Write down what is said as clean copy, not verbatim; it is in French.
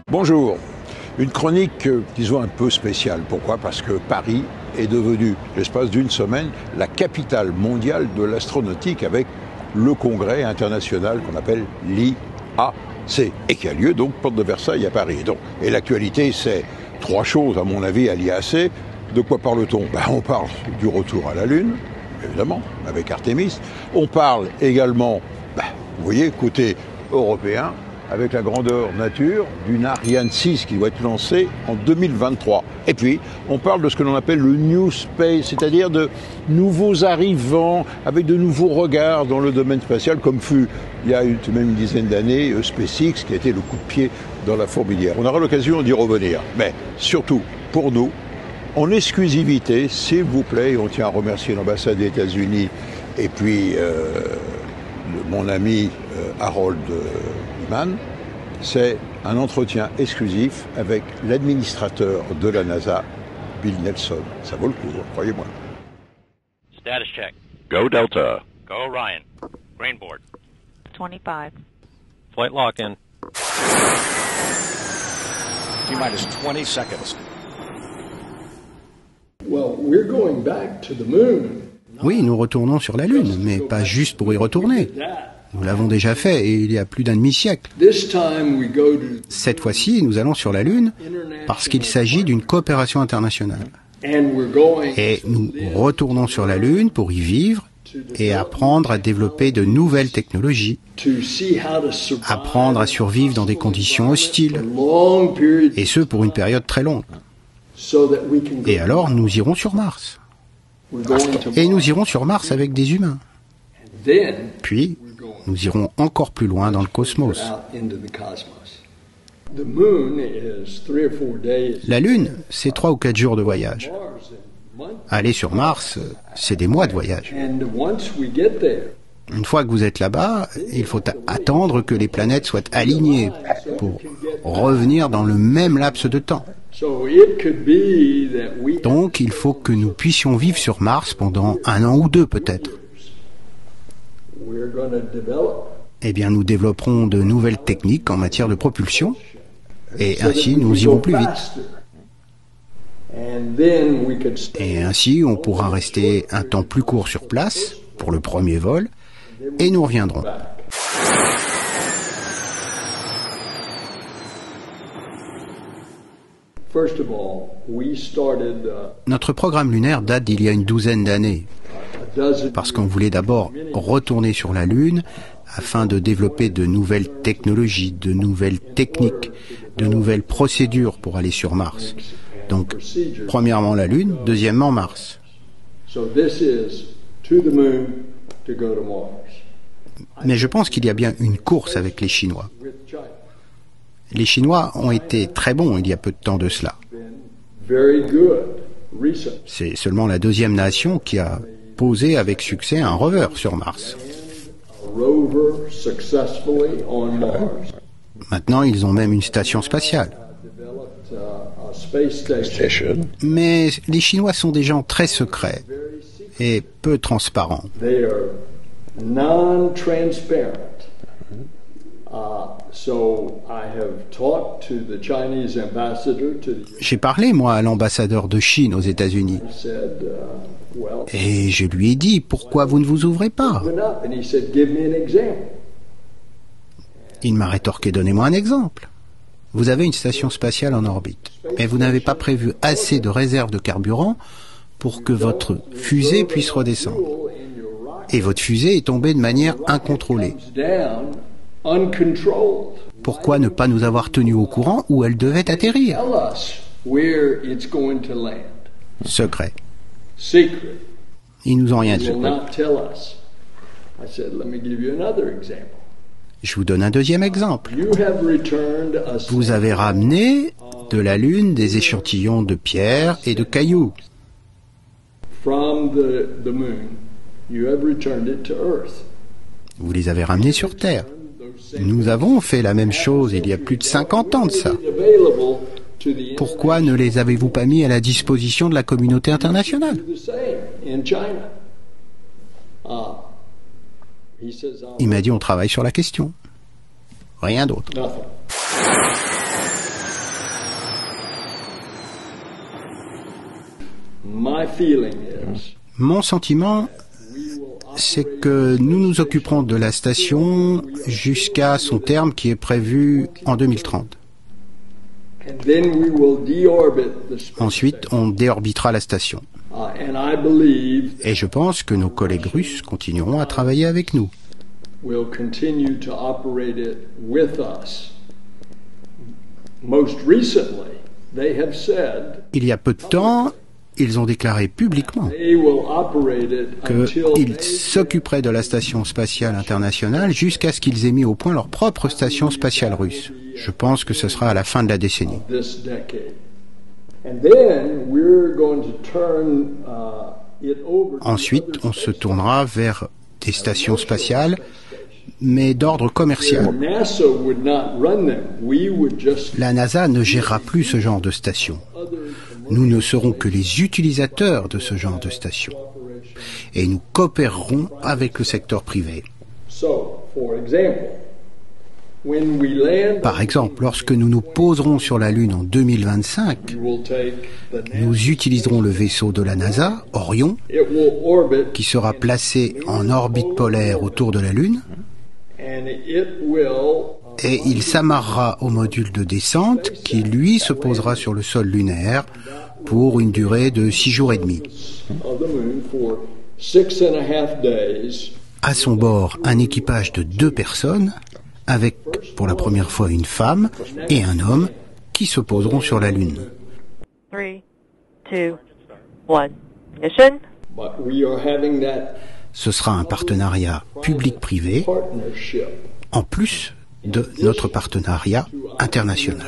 Bonjour, une chronique, disons, un peu spéciale. Pourquoi? Parce que Paris est devenu, l'espace d'une semaine, la capitale mondiale de l'astronautique avec le congrès international qu'on appelle l'IAC et qui a lieu donc porte de Versailles à Paris. Et l'actualité, c'est trois choses, à mon avis, à l'IAC. De quoi parle-t-on? On parle du retour à la Lune, évidemment, avec Artemis. On parle également, vous voyez, côté européen, avec la grandeur nature d'une Ariane 6 qui doit être lancée en 2023. Et puis, on parle de ce que l'on appelle le New Space, c'est-à-dire de nouveaux arrivants avec de nouveaux regards dans le domaine spatial, comme fut il y a tout de même une dizaine d'années SpaceX, qui a été le coup de pied dans la fourmilière. On aura l'occasion d'y revenir. Mais surtout, pour nous, en exclusivité, s'il vous plaît, et on tient à remercier l'ambassade des États-Unis et puis mon ami Harold Iman, c'est un entretien exclusif avec l'administrateur de la NASA, Bill Nelson. Ça vaut le coup, croyez-moi. Status check. Go Delta. Go Orion. Green board. 25. Flight lock-in. T-minus 20 seconds. Well, we're going back to the moon. Oui, nous retournons sur la Lune, mais pas juste pour y retourner. Nous l'avons déjà fait, et il y a plus d'un demi-siècle. Cette fois-ci, nous allons sur la Lune parce qu'il s'agit d'une coopération internationale. Et nous retournons sur la Lune pour y vivre et apprendre à développer de nouvelles technologies, apprendre à survivre dans des conditions hostiles, et ce pour une période très longue. Et alors, nous irons sur Mars. Et nous irons sur Mars avec des humains. Puis, nous irons encore plus loin dans le cosmos. La Lune, c'est 3 ou 4 jours de voyage. Aller sur Mars, c'est des mois de voyage. Une fois que vous êtes là-bas, il faut attendre que les planètes soient alignées pour revenir dans le même laps de temps. Donc, il faut que nous puissions vivre sur Mars pendant 1 an ou 2 peut-être. Eh bien, nous développerons de nouvelles techniques en matière de propulsion, et ainsi nous irons plus vite. Et ainsi, on pourra rester un temps plus court sur place pour le premier vol, et nous reviendrons. Notre programme lunaire date d'il y a une douzaine d'années, parce qu'on voulait d'abord retourner sur la Lune afin de développer de nouvelles technologies, de nouvelles techniques, de nouvelles procédures pour aller sur Mars. Donc, premièrement la Lune, deuxièmement Mars. Mais je pense qu'il y a bien une course avec les Chinois. Les Chinois ont été très bons il y a peu de temps de cela. C'est seulement la deuxième nation qui a posé avec succès un rover sur Mars. Maintenant, ils ont même une station spatiale. Mais les Chinois sont des gens très secrets et peu transparents. J'ai parlé, moi, à l'ambassadeur de Chine aux États-Unis. Et je lui ai dit, pourquoi vous ne vous ouvrez pas? Il m'a rétorqué, donnez-moi un exemple. Vous avez une station spatiale en orbite, mais vous n'avez pas prévu assez de réserves de carburant pour que votre fusée puisse redescendre. Et votre fusée est tombée de manière incontrôlée. Pourquoi ne pas nous avoir tenus au courant où elle devait atterrir? Secret. Ils nous ont rien dit. Je vous donne un deuxième exemple. Vous avez ramené de la Lune des échantillons de pierres et de cailloux. From the moon, you have returned it to Earth. Vous les avez ramenés sur Terre. Nous avons fait la même chose il y a plus de 50 ans de ça. Pourquoi ne les avez-vous pas mis à la disposition de la communauté internationale? Il m'a dit on travaille sur la question. Rien d'autre. Mon sentiment, c'est que nous nous occuperons de la station jusqu'à son terme qui est prévu en 2030. Ensuite, on déorbitera la station. Et je pense que nos collègues russes continueront à travailler avec nous. Il y a peu de temps, ils ont déclaré publiquement qu'ils s'occuperaient de la station spatiale internationale jusqu'à ce qu'ils aient mis au point leur propre station spatiale russe. Je pense que ce sera à la fin de la décennie. Ensuite, on se tournera vers des stations spatiales, mais d'ordre commercial. La NASA ne gérera plus ce genre de station. Nous ne serons que les utilisateurs de ce genre de station. Et nous coopérerons avec le secteur privé. Par exemple, lorsque nous nous poserons sur la Lune en 2025, nous utiliserons le vaisseau de la NASA, Orion, qui sera placé en orbite polaire autour de la Lune, et il s'amarrera au module de descente qui, lui, se posera sur le sol lunaire pour une durée de 6 jours et demi. À son bord, un équipage de 2 personnes, avec pour la première fois une femme et un homme qui se poseront sur la Lune. 3, 2, 1, ignition. Ce sera un partenariat public-privé, en plus de notre partenariat international.